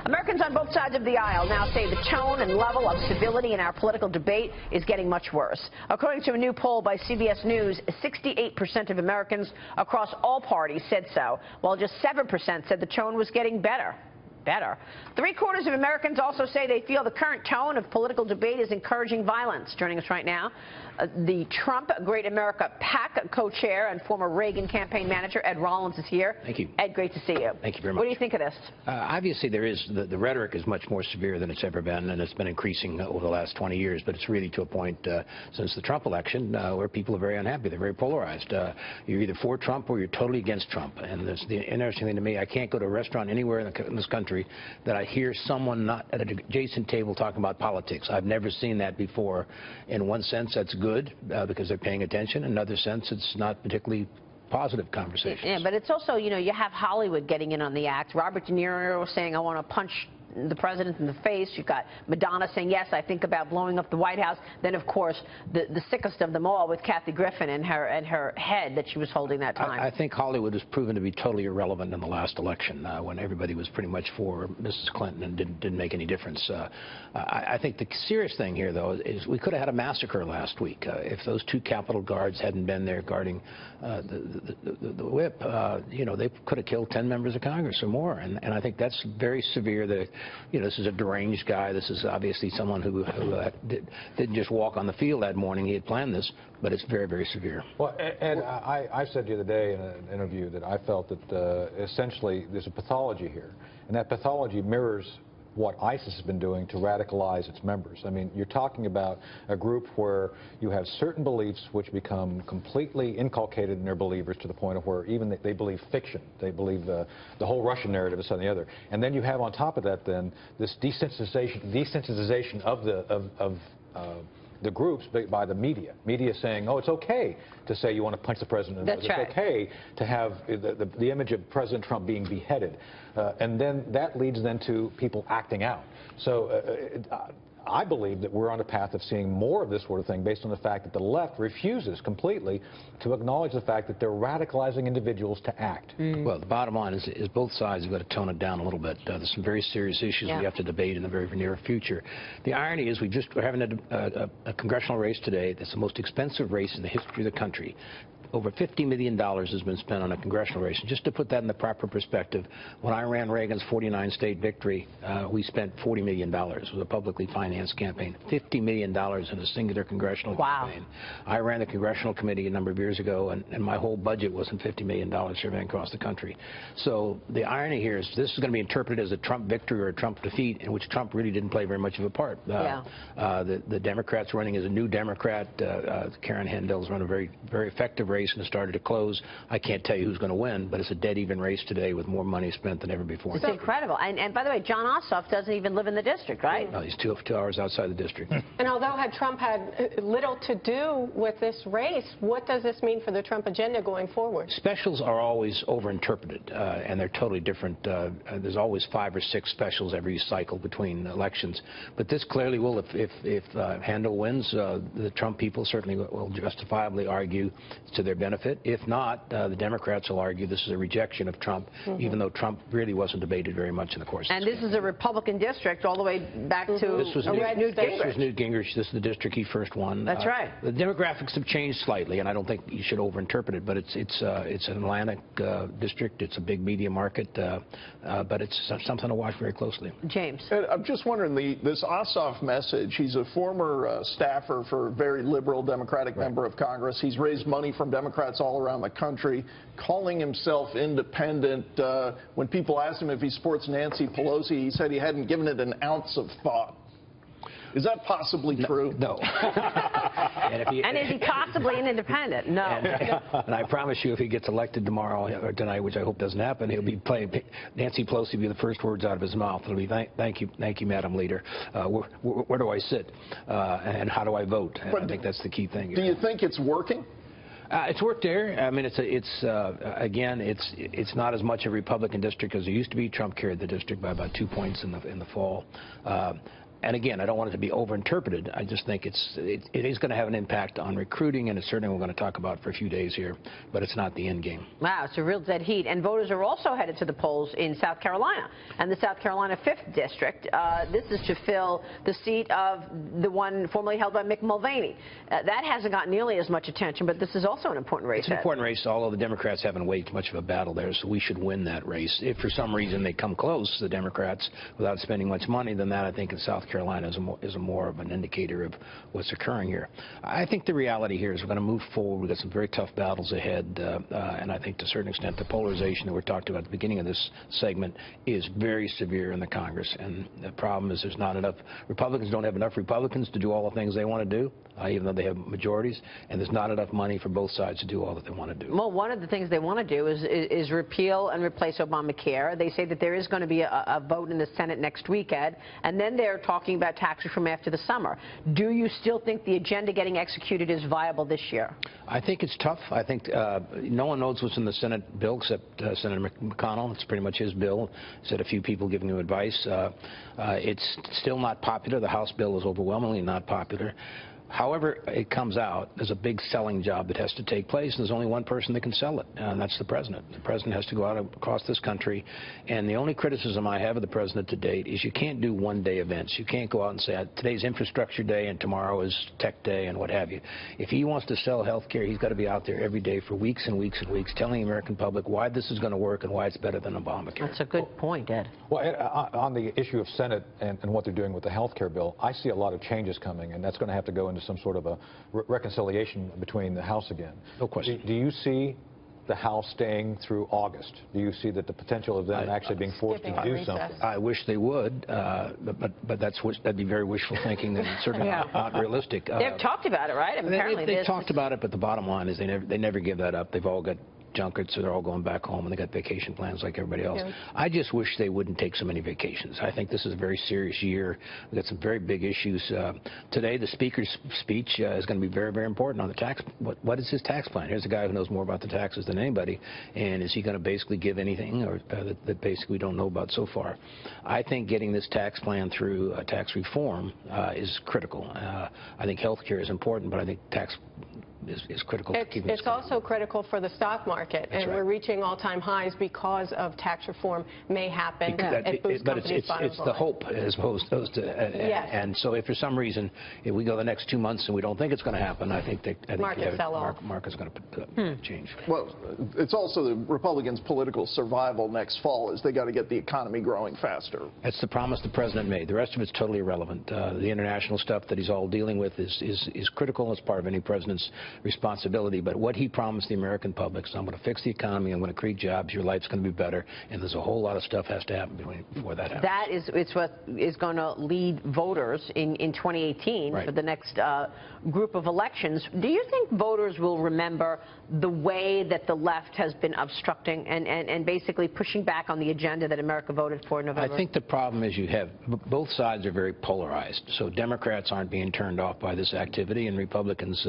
Americans on both sides of the aisle now say the tone and level of civility in our political debate is getting much worse. According to a new poll by CBS News, 68% of Americans across all parties said so, while just 7% said the tone was getting better. Three-quarters of Americans also say they feel the current tone of political debate is encouraging violence. Joining us right now, the Trump Great America PAC co-chair and former Reagan campaign manager, Ed Rollins, is here. Thank you. Ed, great to see you. Thank you very much. What do you think of this? Obviously, there is the rhetoric is much more severe than it's ever been, and it's been increasing over the last 20 years. But it's really to a point since the Trump election where people are very unhappy. They're very polarized. You're either for Trump or you're totally against Trump. And the interesting thing to me, I can't go to a restaurant anywhere in this country that I hear someone not at an adjacent table talking about politics. I've never seen that before. In one sense, that's good because they're paying attention. In another sense, it's not particularly positive conversations. Yeah, but it's also, you know, you have Hollywood getting in on the act. Robert De Niro saying, I want to punch the president in the face. You've got Madonna saying, yes, I think about blowing up the White House. Then, of course, the sickest of them all with Kathy Griffin and her head that she was holding that time. I think Hollywood has proven to be totally irrelevant in the last election when everybody was pretty much for Mrs. Clinton and didn't make any difference. I think the serious thing here, though, is we could have had a massacre last week if those two Capitol guards hadn't been there guarding the whip. You know, they could have killed 10 members of Congress or more, and I think that's very severe. That, you know, this is a deranged guy. This is obviously someone who didn't just walk on the field that morning. He had planned this, but it's very, very severe. Well, and I said the other day in an interview that I felt that essentially there's a pathology here, and that pathology mirrors what ISIS has been doing to radicalize its members. I mean, you're talking about a group where you have certain beliefs which become completely inculcated in their believers to the point of where even they believe fiction. They believe the whole Russian narrative is something other. And then you have on top of that then this desensitization of the groups by the media. Media saying, oh, it's okay to say you want to punch the president in the nose. It's okay to have the image of President Trump being beheaded. And then that leads then to people acting out. So I believe that we're on a path of seeing more of this sort of thing based on the fact that the left refuses completely to acknowledge the fact that they're radicalizing individuals to act. Well, the bottom line is both sides have got to tone it down a little bit. There's some very serious issues we have to debate in the very near future. The irony is we're having a congressional race today that's the most expensive race in the history of the country. Over $50 million has been spent on a congressional race. And just to put that in the proper perspective, when I ran Reagan's 49-state victory, we spent $40 million. It was a publicly financed campaign. $50 million in a singular congressional campaign. I ran the congressional committee a number of years ago, and my whole budget wasn't $50 million surveying across the country. So the irony here is this is going to be interpreted as a Trump victory or a Trump defeat, in which Trump really didn't play very much of a part. The Democrats running as a new Democrat, Karen Handel's run a very effective race and it started to close. I can't tell you who's going to win, but it's a dead-even race today with more money spent than ever before. It's incredible. And by the way, John Ossoff doesn't even live in the district, right? No, he's two hours outside the district. And although Trump had little to do with this race, what does this mean for the Trump agenda going forward? Specials are always overinterpreted, and they're totally different. There's always 5 or 6 specials every cycle between elections. But this clearly will, if Handel wins, the Trump people certainly will justifiably argue to their benefit. If not, the Democrats will argue this is a rejection of Trump, even though Trump really wasn't debated very much in the course of this campaign. This is a Republican district all the way back to Newt Gingrich. This was Newt Gingrich. This is the district he first won. That's right. The demographics have changed slightly, and I don't think you should overinterpret it, but it's an Atlantic district. It's a big media market, but it's something to watch very closely. James. I'm just wondering, this Ossoff message, he's a former staffer for a very liberal Democratic member of Congress. He's raised money from Democrats all around the country, calling himself independent. When people asked him if he supports Nancy Pelosi, he said he hadn't given it an ounce of thought. Is that possibly true? No. And is he possibly an independent? No. And I promise you, if he gets elected tomorrow or tonight, which I hope doesn't happen, he'll be playing Nancy Pelosi will be the first words out of his mouth. It'll be thank you, Madam Leader. Where do I sit? And how do I vote? And I think that's the key thing. Do you think it's working? It's worked there. I mean, again, it's not as much a Republican district as it used to be. Trump carried the district by about 2 points in the fall. And again, I don't want it to be overinterpreted. I just think it is going to have an impact on recruiting, and it's certainly we're going to talk about for a few days here, but it's not the end game. Wow, it's a real dead heat. And voters are also headed to the polls in South Carolina and the South Carolina 5th District. This is to fill the seat of the one formerly held by Mick Mulvaney. That hasn't gotten nearly as much attention, but this is also an important race. It's an important race, although the Democrats haven't waged much of a battle there, so we should win that race. If for some reason they come close, the Democrats, without spending much money, then that I think in South Carolina is more of an indicator of what's occurring here. I think the reality here is we're going to move forward. We've got some very tough battles ahead, and I think to a certain extent the polarization that we talked about at the beginning of this segment is very severe in the Congress, and the problem is there's not enough. Republicans don't have enough Republicans to do all the things they want to do, even though they have majorities, and there's not enough money for both sides to do all that they want to do. Well, one of the things they want to do is repeal and replace Obamacare. They say that there is going to be a vote in the Senate next week, Ed, and then they're talking about tax reform after the summer. Do you still think the agenda getting executed is viable this year? I think it's tough. I think no one knows what's in the Senate bill except Senator McConnell. It's pretty much his bill. He's had a few people giving him advice. It's still not popular. The House bill is overwhelmingly not popular. However it comes out, there's a big selling job that has to take place, and there's only one person that can sell it, and that's the president. The president has to go out across this country, and the only criticism I have of the president to date is you can't do one-day events. You can't go out and say, today's infrastructure day and tomorrow is tech day and what have you. If he wants to sell health care, he's got to be out there every day for weeks and weeks and weeks telling the American public why this is going to work and why it's better than Obamacare. That's a good point, Ed. Well, on the issue of Senate and what they're doing with the health care bill, I see a lot of changes coming, and that's going to have to go into some sort of a reconciliation between the House again. No question. Do you see the House staying through August? Do you see that the potential of them actually being forced to do something? I wish they would, but that'd be very wishful thinking and certainly not realistic. They've talked about it, right? Apparently they've talked about it, but the bottom line is they never give that up. They've all got junkets, so they're all going back home, and they got vacation plans like everybody else. Yeah. I just wish they wouldn't take so many vacations. I think this is a very serious year. We've got some very big issues. Today, the Speaker's speech is going to be very, very important on the tax. What is his tax plan? Here's a guy who knows more about the taxes than anybody, and is he going to basically give anything or that basically we don't know about so far? I think getting this tax plan through tax reform is critical. I think health care is important, but I think tax is critical. It's also critical for the stock market, and we're reaching all-time highs because of tax reform may happen. But it's the hope as opposed to, and so if for some reason if we go the next 2 months and we don't think it's going to happen, I think market's going to change. Well, it's also the Republicans' political survival next fall is they got to get the economy growing faster. That's the promise the president made. The rest of it's totally irrelevant. The international stuff that he's all dealing with is critical as part of any president's responsibility, but what he promised the American public is, I'm going to fix the economy, I'm going to create jobs, your life's going to be better, and there's a whole lot of stuff has to happen before that happens. It's what is going to lead voters in 2018 for the next group of elections. Do you think voters will remember the way that the left has been obstructing and basically pushing back on the agenda that America voted for in November? I think the problem is you have both sides are very polarized, so Democrats aren't being turned off by this activity, and Republicans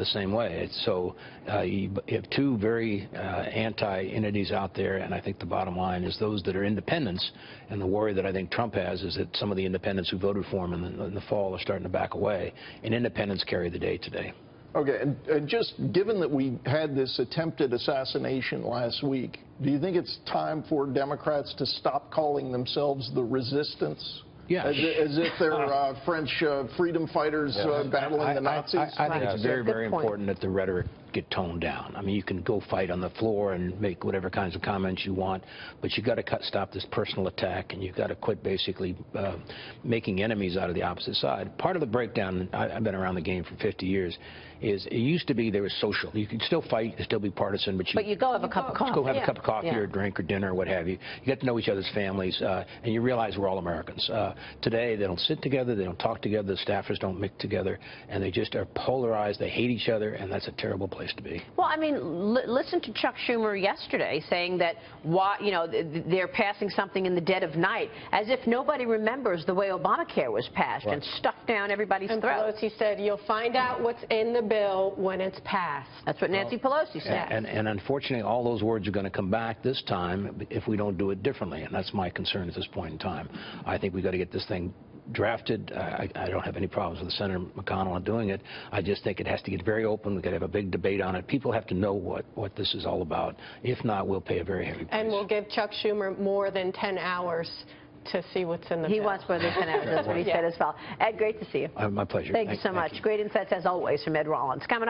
the same way. So you have two very anti-entities out there, and I think the bottom line is those that are independents, and the worry that I think Trump has is that some of the independents who voted for him in the fall are starting to back away, and independents carry the day today. Okay, and just given that we had this attempted assassination last week, do you think it's time for Democrats to stop calling themselves the resistance? Yeah. As if they're French freedom fighters battling the Nazis? I think it's very, very important that the rhetoric get toned down. I mean, you can go fight on the floor and make whatever kinds of comments you want, but you've got to stop this personal attack, and you've got to quit basically making enemies out of the opposite side. Part of the breakdown, I've been around the game for 50 years, is it used to be there was social. You could still fight, you could still be partisan, but you go have a cup of coffee. Go have a cup of coffee or a drink or dinner or what have you. You get to know each other's families, and you realize we're all Americans. Today, they don't sit together, they don't talk together, the staffers don't mix together, and they just are polarized. They hate each other, and that's a terrible place to be. Well, I mean, listen to Chuck Schumer yesterday saying that they're passing something in the dead of night, as if nobody remembers the way Obamacare was passed and stuffed down everybody's throat. Pelosi said, you'll find out what's in the bill when it's passed. That's what Nancy Pelosi said. And unfortunately, all those words are going to come back this time if we don't do it differently, and that's my concern at this point in time. I think we've got to get this thing drafted. I don't have any problems with Senator McConnell on doing it. I just think it has to get very open. We've got to have a big debate on it. People have to know what this is all about. If not, we'll pay a very heavy price. And we'll give Chuck Schumer more than 10 hours to see what's in the bill. He wants more than 10 hours. That's what he said as well. Ed, great to see you. My pleasure. Thank you so much. Great insights, as always, from Ed Rollins. Coming up.